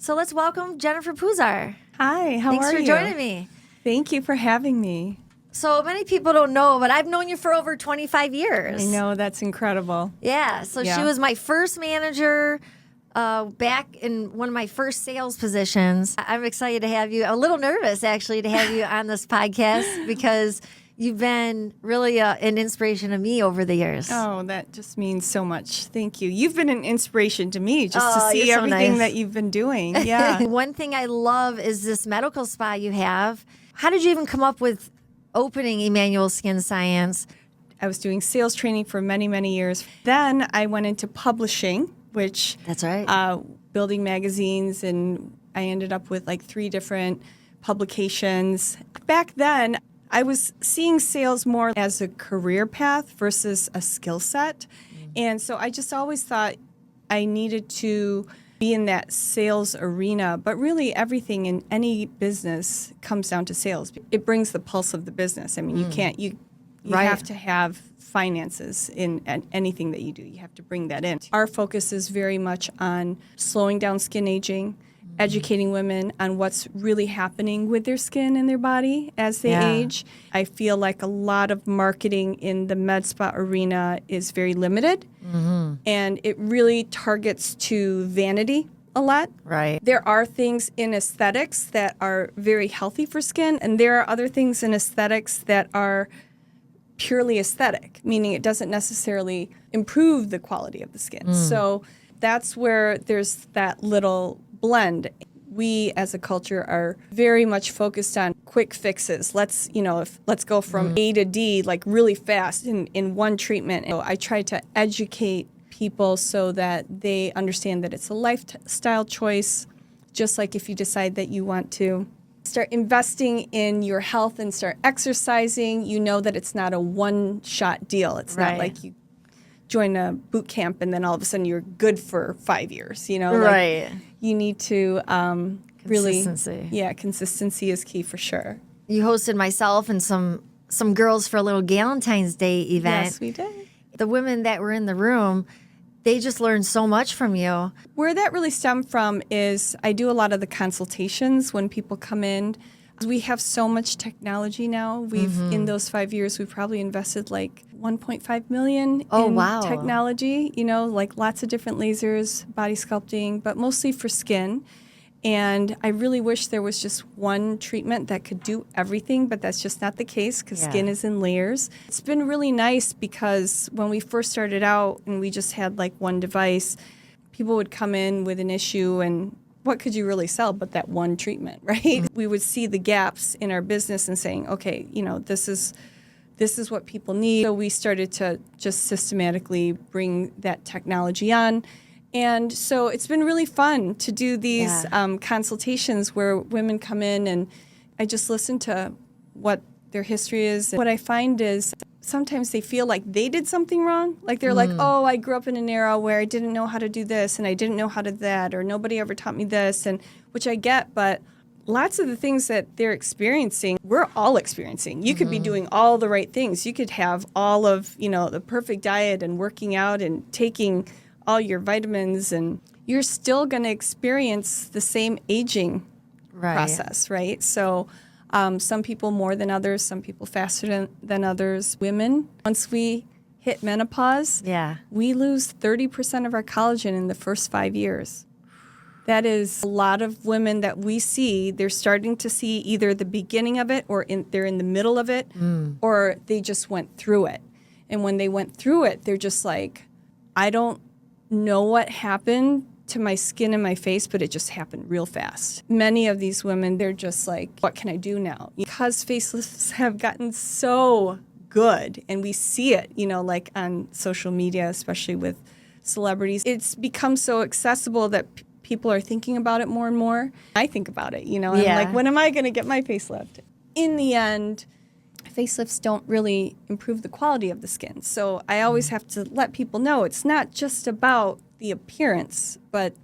So let's welcome Jennifer Puzar. Hi, how Thanks are you? for joining me. Thank you for having me. So many people don't know, but I've known you for over 25 years. I know, that's incredible. Yeah, so she was my first manager back in one of my first sales positions. I'm excited to have you. A little nervous, actually, to have you on this podcast because you've been really an inspiration to me over the years. Oh, that just means so much. Thank you. You've been an inspiration to me just to see you're so everything nice. that you've been doing. Yeah. One thing I love is this medical spa you have. How did you even come up with opening Emmanuel Skinscience? I was doing sales training for many, many years. Then I went into publishing, which That's right. building magazines, and I ended up with like 3 different publications. Back then, I was seeing sales more as a career path versus a skill set. And so I just always thought I needed to be in that sales arena. But really, everything in any business comes down to sales. It brings the pulse of the business. I mean, you Right. have to have finances in anything that you do. You have to bring that in. Our focus is very much on slowing down skin aging, educating women on what's really happening with their skin and their body as they age. I feel like a lot of marketing in the med spa arena is very limited, and it really targets to vanity a lot. Right. There are things in aesthetics that are very healthy for skin, and there are other things in aesthetics that are purely aesthetic, meaning it doesn't necessarily improve the quality of the skin. So that's where there's that little blend. We as a culture are very much focused on quick fixes. Let's go from A to D like really fast in one treatment. So I try to educate people so that they understand that it's a lifestyle choice, just like if you decide that you want to start investing in your health and start exercising, you know that it's not a one-shot deal. It's not like you join a boot camp and then all of a sudden you're good for 5 years, Right. Like you need to really... Consistency. Yeah, consistency is key for sure. You hosted myself and some girls for a little Valentine's Day event. Yes, we did. The women that were in the room, they just learned so much from you. Where that really stemmed from is I do a lot of the consultations when people come in. We have so much technology now. In those 5 years, we've probably invested like 1.5 million in technology, like lots of different lasers, body sculpting, but mostly for skin. And I really wish there was just one treatment that could do everything, but that's just not the case because skin is in layers. It's been really nice because when we first started out and we just had like one device, people would come in with an issue and what could you really sell but that one treatment, right? We would see the gaps in our business and saying, okay, this is what people need. So we started to just systematically bring that technology on. And so it's been really fun to do these consultations where women come in and I just listen to what their history is. What I find is sometimes they feel like they did something wrong. Like they're like, oh, I grew up in an era where I didn't know how to do this and I didn't know how to do that, or nobody ever taught me this, and which I get, but lots of the things that they're experiencing, we're all experiencing. You could be doing all the right things. You could have all of, the perfect diet and working out and taking all your vitamins, and you're still going to experience the same aging process, right? So some people more than others, some people faster than others. Women, once we hit menopause, we lose 30% of our collagen in the first 5 years. That is a lot of women that we see. They're starting to see either the beginning of it or they're in the middle of it, or they just went through it. And when they went through it, they're just like, I don't know what happened to my skin and my face, but it just happened real fast. Many of these women, they're just like, what can I do now? Because facelifts have gotten so good, and we see it, like on social media, especially with celebrities. It's become so accessible that people are thinking about it more and more. I think about it, I'm like, when am I going to get my facelift? In the end, facelifts don't really improve the quality of the skin. So I always have to let people know it's not just about the appearance, but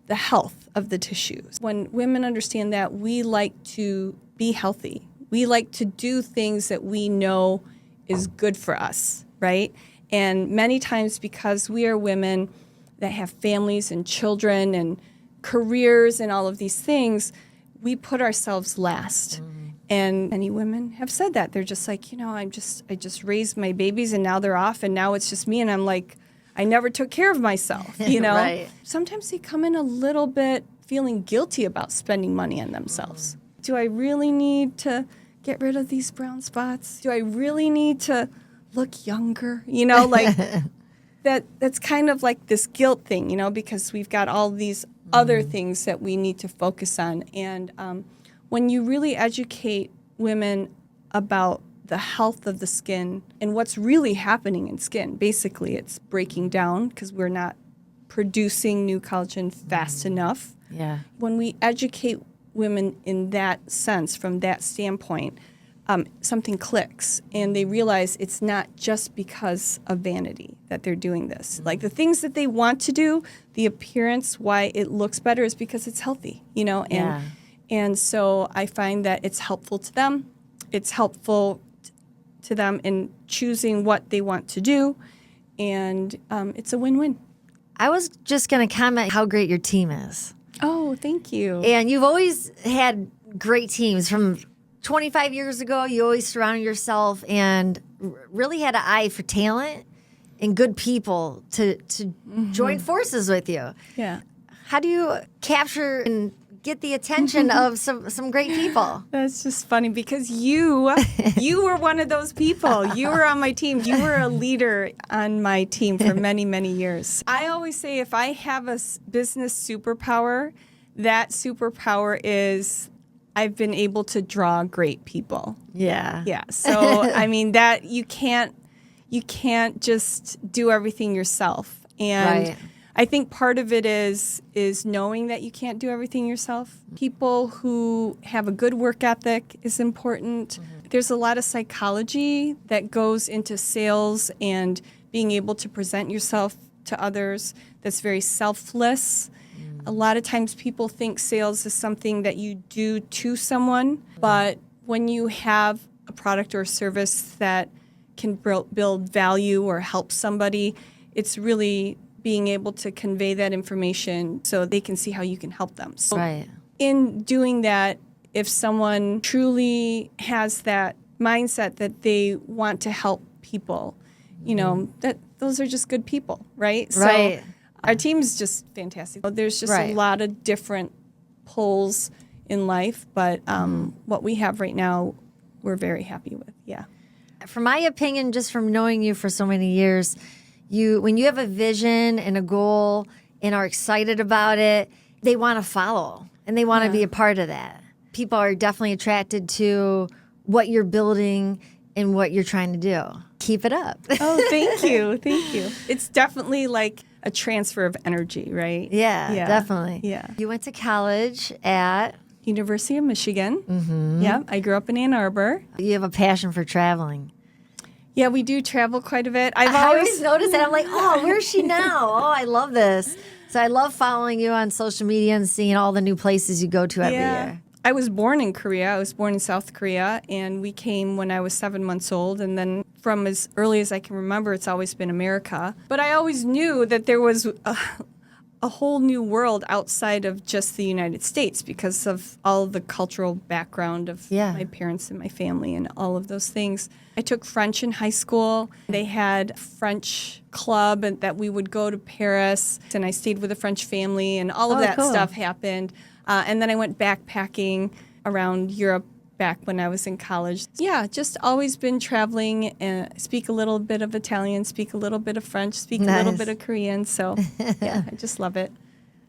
the health of the tissues. When women understand that, we like to be healthy. We like to do things that we know is good for us, right? And many times because we are women that have families and children and careers and all of these things, we put ourselves last. And many women have said that. They're just like, I just raised my babies and now they're off and now it's just me. And I'm like, I never took care of myself, Right. Sometimes they come in a little bit feeling guilty about spending money on themselves. Do I really need to get rid of these brown spots? Do I really need to look younger? Like that's kind of like this guilt thing, because we've got all these other things that we need to focus on. And when you really educate women about the health of the skin and what's really happening in skin, basically it's breaking down because we're not producing new collagen fast enough. Yeah. When we educate women in that sense, from that standpoint, something clicks and they realize it's not just because of vanity that they're doing this. Like the things that they want to do, the appearance, why it looks better is because it's healthy, and so I find that it's helpful to them. It's helpful to them in choosing what they want to do, and it's a win-win. I was just going to comment how great your team is. Oh, thank you. And you've always had great teams. From 25 years ago, you always surrounded yourself and really had an eye for talent and good people to join forces with you. Yeah. How do you capture and get the attention of some great people? That's just funny because you were one of those people. You were on my team. You were a leader on my team for many, many years. I always say if I have a business superpower, that superpower is I've been able to draw great people. Yeah. Yeah. So, I mean, that you can't just do everything yourself. And Right. I think part of it is knowing that you can't do everything yourself. People who have a good work ethic is important. There's a lot of psychology that goes into sales and being able to present yourself to others that's very selfless. A lot of times people think sales is something that you do to someone, but when you have a product or a service that can build value or help somebody, it's really being able to convey that information so they can see how you can help them. So Right. in doing that, if someone truly has that mindset that they want to help people, that those are just good people, right? Right. So our team is just fantastic. There's just Right. a lot of different pulls in life, but what we have right now, we're very happy with. Yeah. From my opinion, just from knowing you for so many years, when you have a vision and a goal and are excited about it, they want to follow and they want to be a part of that. People are definitely attracted to what you're building and what you're trying to do. Keep it up. Oh, thank you. Thank you. It's definitely like a transfer of energy, right? Yeah, definitely. Yeah. You went to college at... University of Michigan. Yeah, I grew up in Ann Arbor. You have a passion for traveling. Yeah, we do travel quite a bit. I always notice that. I'm like, oh, where's she now? Oh, I love this. So I love following you on social media and seeing all the new places you go to every year. I was born in Korea. I was born in South Korea, and we came when I was 7 months old. And then from as early as I can remember, it's always been America. But I always knew that there was a whole new world outside of just the United States because of all of the cultural background of my parents and my family and all of those things. I took French in high school. They had a French club and that we would go to Paris, and I stayed with a French family, and all of that stuff happened. And then I went backpacking around Europe back when I was in college. Yeah, just always been traveling, and speak a little bit of Italian, speak a little bit of French, speak a little bit of Korean. So yeah, I just love it.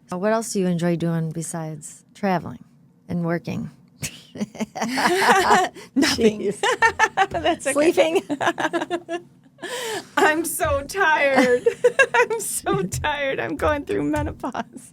What else do you enjoy doing besides traveling and working? Nothing. That's okay. Sleeping. I'm so tired. I'm so tired. I'm going through menopause.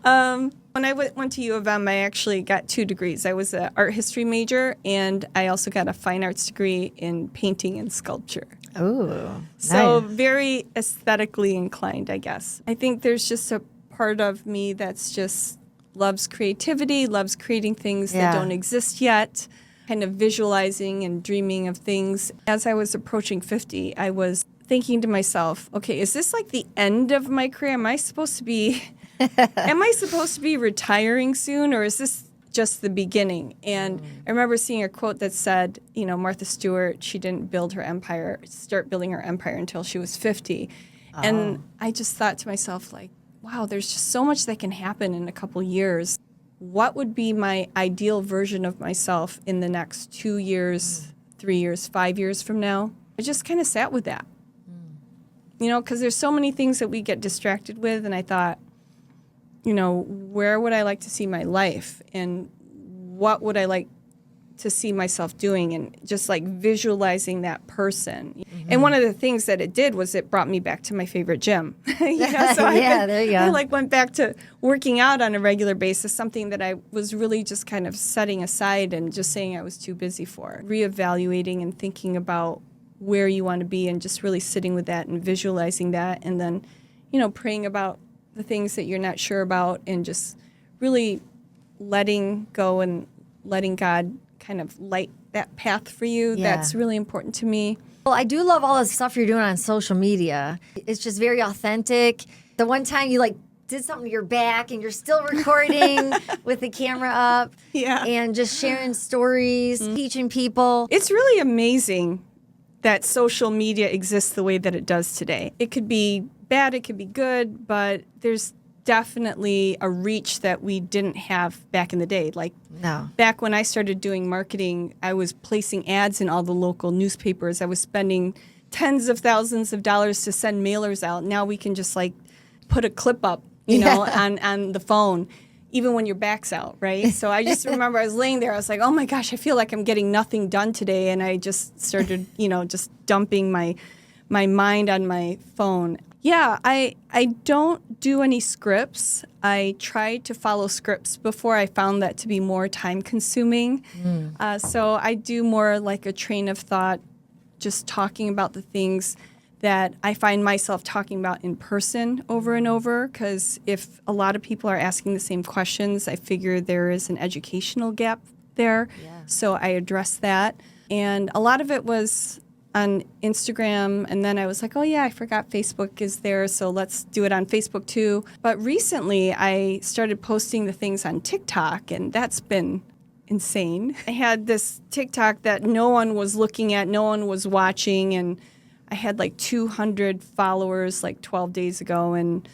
When I went to U of M, I actually got 2 degrees. I was an art history major, and I also got a fine arts degree in painting and sculpture. Oh, So nice. very aesthetically inclined, I guess. I think there's just a part of me that's just loves creativity, loves creating things that don't exist yet, kind of visualizing and dreaming of things. As I was approaching 50, I was thinking to myself, okay, is this like the end of my career? Am I supposed to be am I supposed to be retiring soon, or is this just the beginning? And I remember seeing a quote that said, Martha Stewart, she didn't start building her empire until she was 50. And I just thought to myself, like, wow, there's just so much that can happen in a couple years. What would be my ideal version of myself in the next 2 years, 3 years, 5 years from now? I just kind of sat with that. Because there's so many things that we get distracted with. And I thought, where would I like to see my life? And what would I like to see myself doing? And just like visualizing that person. And one of the things that it did was it brought me back to my favorite gym. So there you go. I went back to working out on a regular basis, something that I was really just kind of setting aside and just saying I was too busy for. Reevaluating and thinking about where you want to be and just really sitting with that and visualizing that, and then, praying about the things that you're not sure about and just really letting go and letting God kind of light that path for you. Yeah. That's really important to me. Well, I do love all the stuff you're doing on social media. It's just very authentic. The one time you did something to your back and you're still recording with the camera up, and just sharing stories, teaching people. It's really amazing that social media exists the way that it does today. It could be bad, it could be good, but there's definitely a reach that we didn't have back in the day. Back when I started doing marketing, I was placing ads in all the local newspapers. I was spending tens of thousands of dollars to send mailers out. Now we can just put a clip up, on the phone, even when your back's out, right? So I just remember I was laying there, I was like, oh my gosh, I feel like I'm getting nothing done today. And I just started, just dumping my mind on my phone. Yeah, I don't do any scripts. I tried to follow scripts before. I found that to be more time consuming. So I do more like a train of thought, just talking about the things that I find myself talking about in person over and over, because if a lot of people are asking the same questions, I figure there is an educational gap there. Yeah. So I address that. And a lot of it was on Instagram, and then I was like, oh yeah, I forgot Facebook is there, so let's do it on Facebook too. But recently I started posting the things on TikTok, and that's been insane. I had this TikTok that no one was looking at, no one was watching, and I had 200 followers 12 days ago, and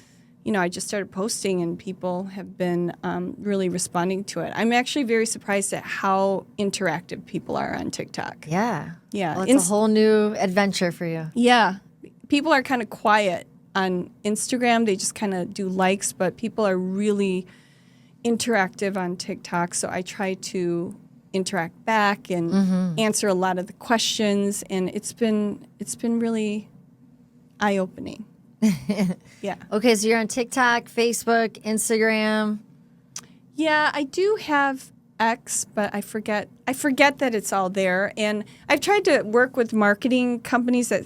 I just started posting, and people have been really responding to it. I'm actually very surprised at how interactive people are on TikTok. Yeah. Yeah. Well, it's a whole new adventure for you. Yeah. People are kind of quiet on Instagram. They just kind of do likes, but people are really interactive on TikTok. So I try to interact back and answer a lot of the questions, and it's been really eye-opening. Yeah. Okay, so you're on TikTok, Facebook, Instagram. Yeah, I do have X, but I forget that it's all there. And I've tried to work with marketing companies that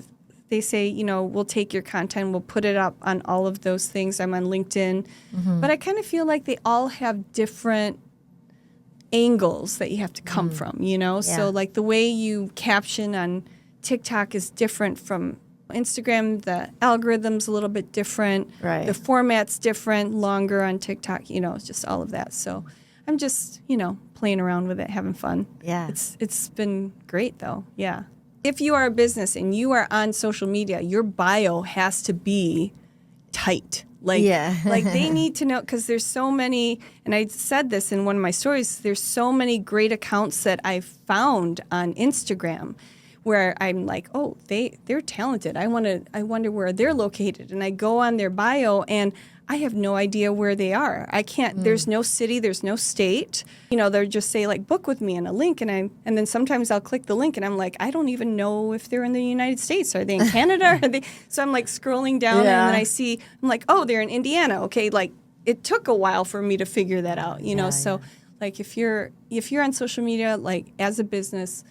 they say, we'll take your content, we'll put it up on all of those things. I'm on LinkedIn. But I kind of feel like they all have different angles that you have to come from, Yeah. So the way you caption on TikTok is different from Instagram. The algorithm's a little bit different. Right. The format's different, longer on TikTok, it's just all of that. So I'm just, playing around with it, having fun. Yeah. It's been great though. Yeah. If you are a business and you are on social media, your bio has to be tight. They need to know, because there's so many, and I said this in one of my stories, there's so many great accounts that I've found on Instagram where I'm like, oh, they're talented. I wonder where they're located. And I go on their bio and I have no idea where they are. I can't, there's no city, there's no state. They'll just say book with me and a link, and then sometimes I'll click the link and I'm like, I don't even know if they're in the United States. Are they in Canada? So I'm scrolling down, and then I'm like, oh, they're in Indiana. Okay, it took a while for me to figure that out, So if you're on social media, as a business,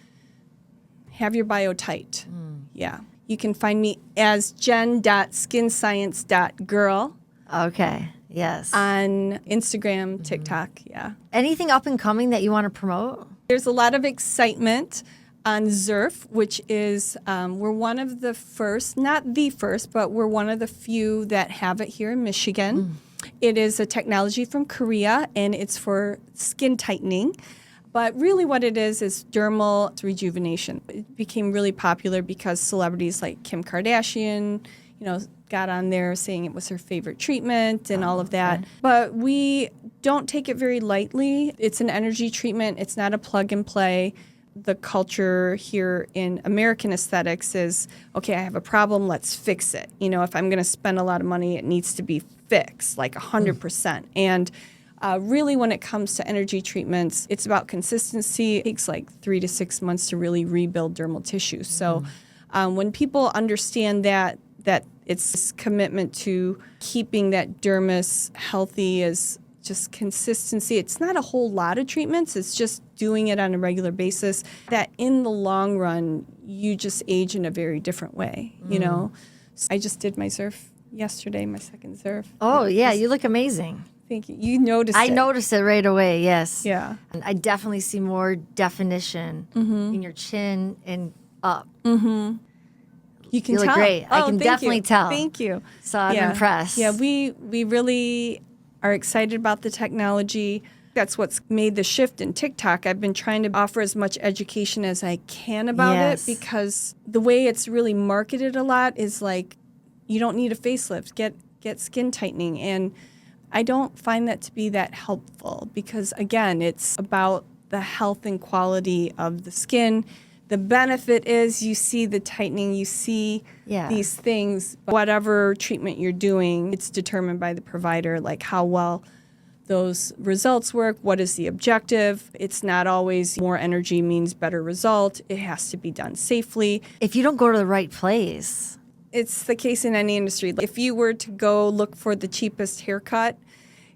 have your bio tight. Yeah. You can find me as jen.skinscience.girl. Okay. Yes. On Instagram, TikTok, yeah. Anything up and coming that you want to promote? There's a lot of excitement on XERF, which is, we're one of the first, not the first, but we're one of the few that have it here in Michigan. It is a technology from Korea, and it's for skin tightening. But really what it is dermal rejuvenation. It became really popular because celebrities like Kim Kardashian, got on there saying it was her favorite treatment and all of that. Okay. But we don't take it very lightly. It's an energy treatment. It's not a plug and play. The culture here in American aesthetics is, okay, I have a problem, let's fix it. If I'm going to spend a lot of money, it needs to be fixed, like 100%. And really, when it comes to energy treatments, it's about consistency. It takes like 3 to 6 months to really rebuild dermal tissue. So when people understand that it's this commitment to keeping that dermis healthy is just consistency. It's not a whole lot of treatments. It's just doing it on a regular basis. That in the long run, you just age in a very different way, So I just did my XERF yesterday, my second XERF. Oh, yeah. You look amazing. Thank you. You noticed it. I noticed it right away, yes. Yeah. And I definitely see more definition in your chin and up. Mm-hmm. You can tell. You look great. I can definitely tell. Thank you. So I'm impressed. Yeah, we really are excited about the technology. That's what's made the shift in TikTok. I've been trying to offer as much education as I can about it because the way it's really marketed a lot is like, you don't need a facelift, get skin tightening. And I don't find that to be that helpful because, again, it's about the health and quality of the skin. The benefit is you see the tightening, you see these things. Whatever treatment you're doing, it's determined by the provider, like how well those results work, what is the objective. It's not always more energy means better result. It has to be done safely. If you don't go to the right place. It's the case in any industry. If you were to go look for the cheapest haircut,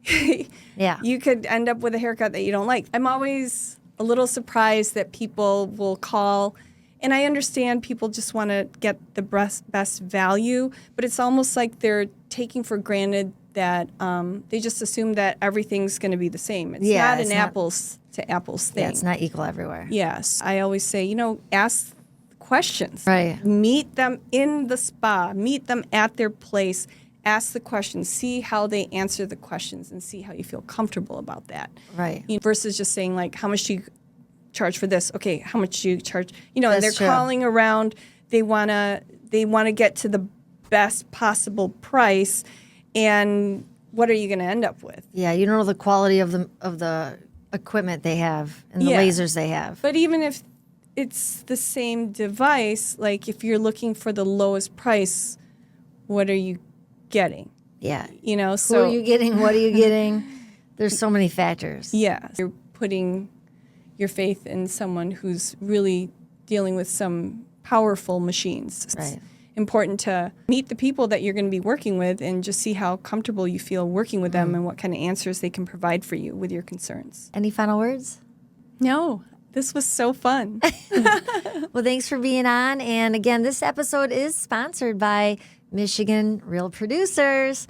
you could end up with a haircut that you don't like. I'm always a little surprised that people will call, and I understand people just want to get the best value, but it's almost like they're taking for granted that they just assume that everything's going to be the same. It's not an apples to apples thing. Yeah, it's not equal everywhere. Yes. I always say, ask questions. Right. Meet them in the spa. Meet them at their place. Ask the questions. See how they answer the questions and see how you feel comfortable about that. Right. Versus just saying, like, how much do you charge for this? Okay, how much do you charge? And That's they're true. calling around. They wanna get to the best possible price. And what are you going to end up with? Yeah, you don't know the quality of the equipment they have and the lasers they have. But even if it's the same device, like if you're looking for the lowest price, what are you getting? Yeah. So who are you getting? What are you getting? There's so many factors. Yeah. You're putting your faith in someone who's really dealing with some powerful machines. Right. Important to meet the people that you're going to be working with and just see how comfortable you feel working with them and what kind of answers they can provide for you with your concerns. Any final words? No, this was so fun. Well, thanks for being on. And again, this episode is sponsored by Michigan Real Producers.